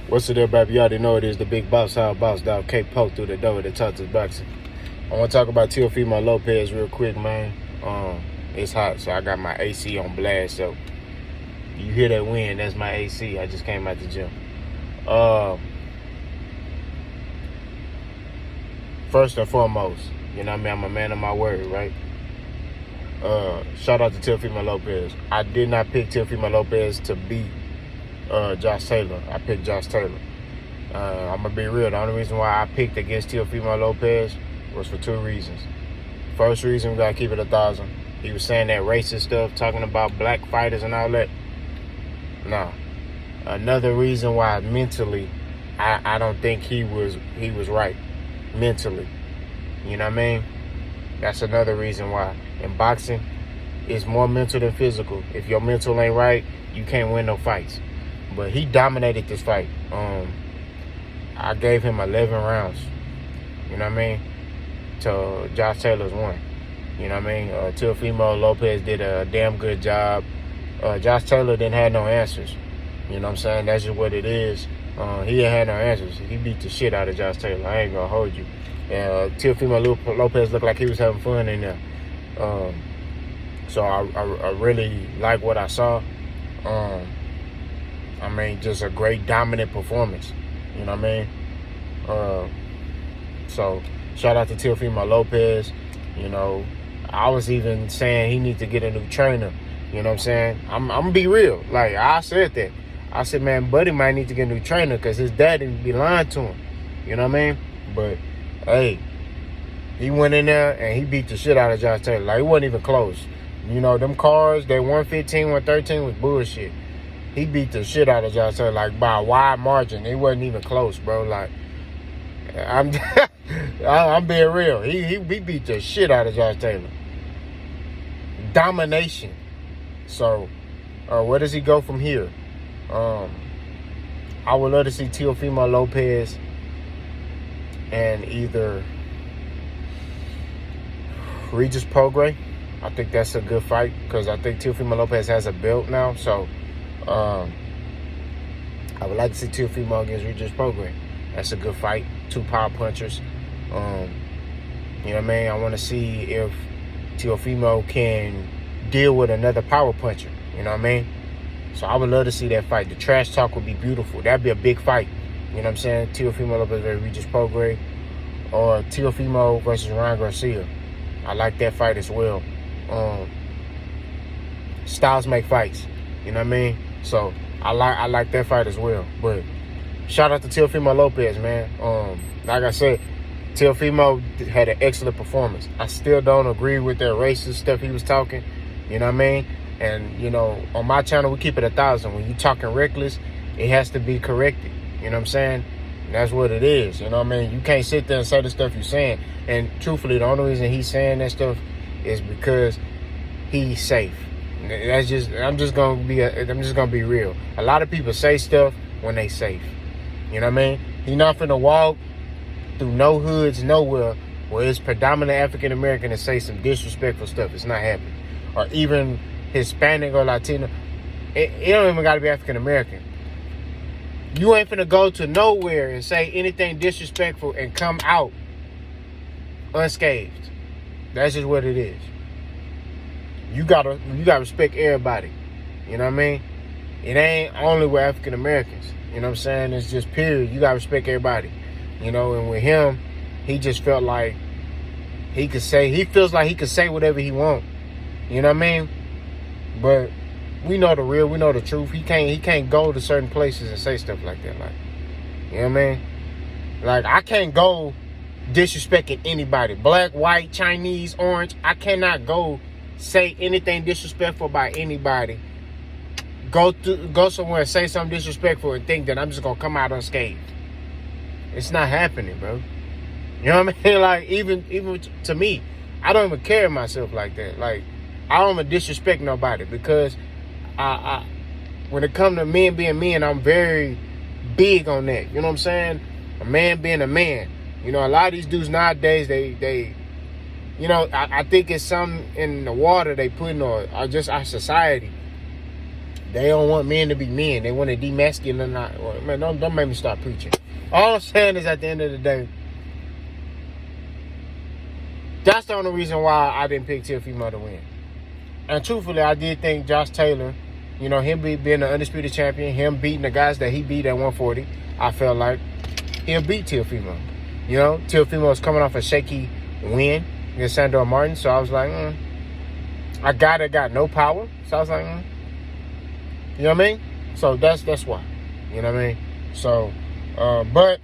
What's it up, baby? You already know it is the big boss, how boss dog K Poke through the door that touches boxing. I want to talk about Teofimo Lopez real quick, man. It's hot, so I got my AC on blast. So you hear that wind? That's my AC. I just came out the gym. First and foremost, you know what I mean? I'm a man of my word, right? Shout out to Teofimo Lopez. I did not pick Teofimo Lopez to beat Josh Taylor. I picked Josh Taylor. I'm going to be real. The only reason why I picked against Teofimo Lopez was for two reasons. First reason, we got to keep it 1,000. He was saying that racist stuff, talking about black fighters and all that. No. Another reason why mentally, I don't think he was right. Mentally. You know what I mean? That's another reason why. In boxing, it's more mental than physical. If your mental ain't right, you can't win no fights. But he dominated this fight. I gave him 11 rounds. You know what I mean? To Josh Taylor's 1. You know what I mean? Teofimo Lopez did a damn good job. Josh Taylor didn't have no answers. You know what I'm saying? That's just what it is. He ain't had no answers. He beat the shit out of Josh Taylor. I ain't gonna hold you. Teofimo Lopez looked like he was having fun in there. So I really like what I saw. I mean, just a great dominant performance. You know what I mean? So shout out to Teofimo Lopez. You know, I was even saying he needs to get a new trainer. You know what I'm saying? I'm gonna be real. Like, I said that. I said, man, Buddy might need to get a new trainer because his daddy be lying to him. You know what I mean? But, hey, he went in there and he beat the shit out of Josh Taylor. Like, it wasn't even close. You know, them cars, that 115, 113 was bullshit. He beat the shit out of Josh Taylor, like, by a wide margin. It wasn't even close, bro. Like, I'm being real. He beat the shit out of Josh Taylor. Domination. So, where does he go from here? I would love to see Teofimo Lopez and either Regis Prograis. I think that's a good fight because I think Teofimo Lopez has a belt now. So, I would like to see Teofimo against Regis Prograis. That's a good fight. 2 power punchers. You know what I mean? I want to see if Teofimo can deal with another power puncher. You know what I mean? So I would love to see that fight. The trash talk would be beautiful. That'd be a big fight. You know what I'm saying? Teofimo Lopez versus Regis Prograis, or Teofimo versus Ryan Garcia. I like that fight as well. Styles make fights. You know what I mean? So I like that fight as well. But shout out to Teofimo Lopez, man. Like I said, Teofimo had an excellent performance. I still don't agree with that racist stuff he was talking. You know what I mean? And, you know, on my channel, we keep it 1,000. When you talking reckless, it has to be corrected. You know what I'm saying? And that's what it is. You know what I mean? You can't sit there and say the stuff you're saying. And truthfully, the only reason he's saying that stuff is because he's safe. I'm just gonna be real. A lot of people say stuff when they safe. You know what I mean? You're not finna walk through no hoods, nowhere where it's predominantly African American and say some disrespectful stuff. It's not happening. Or even Hispanic or Latino. It don't even gotta be African American. You ain't finna go to nowhere and say anything disrespectful and come out unscathed. That's just what it is. You gotta respect everybody. You know what I mean? It ain't only with African Americans. You know what I'm saying? It's just period. You gotta respect everybody. You know, and with him, he just felt like he feels like he could say whatever he wants. You know what I mean? But we know the real, we know the truth. He can't go to certain places and say stuff like that. Like, you know what I mean? Like, I can't go disrespecting anybody. Black, white, Chinese, orange. I cannot go say anything disrespectful about anybody. Go somewhere and say something disrespectful and think that I'm just gonna come out unscathed. It's not happening, bro. You know what I mean? Like, even to me, I don't even carry myself like that. Like, I don't even disrespect nobody because I when it comes to men being men, I'm very big on that. You know what I'm saying? A man being a man. You know, a lot of these dudes nowadays, they you know, I think it's something in the water they put in, or just our society. They don't want men to be men. They want to demasculinize. Well, man, don't make me start preaching. All I'm saying is, at the end of the day, that's the only reason why I didn't pick Teofimo to win. And truthfully, I did think Josh Taylor, you know, him being the undisputed champion, him beating the guys that he beat at 140, I felt like he'll beat Teofimo. You know, Teofimo was coming off a shaky win against Sandor Martin, so I was like, a guy that got no power, so I was like, you know what I mean? So that's why, you know what I mean? So, but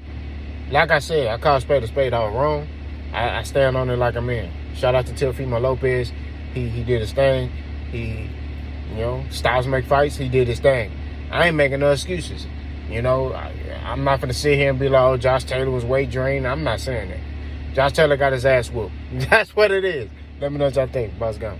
like I said, I call a spade all wrong. I stand on it like a man. Shout out to Teofimo Lopez. He did his thing. He, you know, styles make fights. He did his thing. I ain't making no excuses. You know, I'm not going to sit here and be like, oh, Josh Taylor was weight drained. I'm not saying that. Josh Taylor got his ass whooped. That's what it is. Let me know what y'all think. Buzz gone.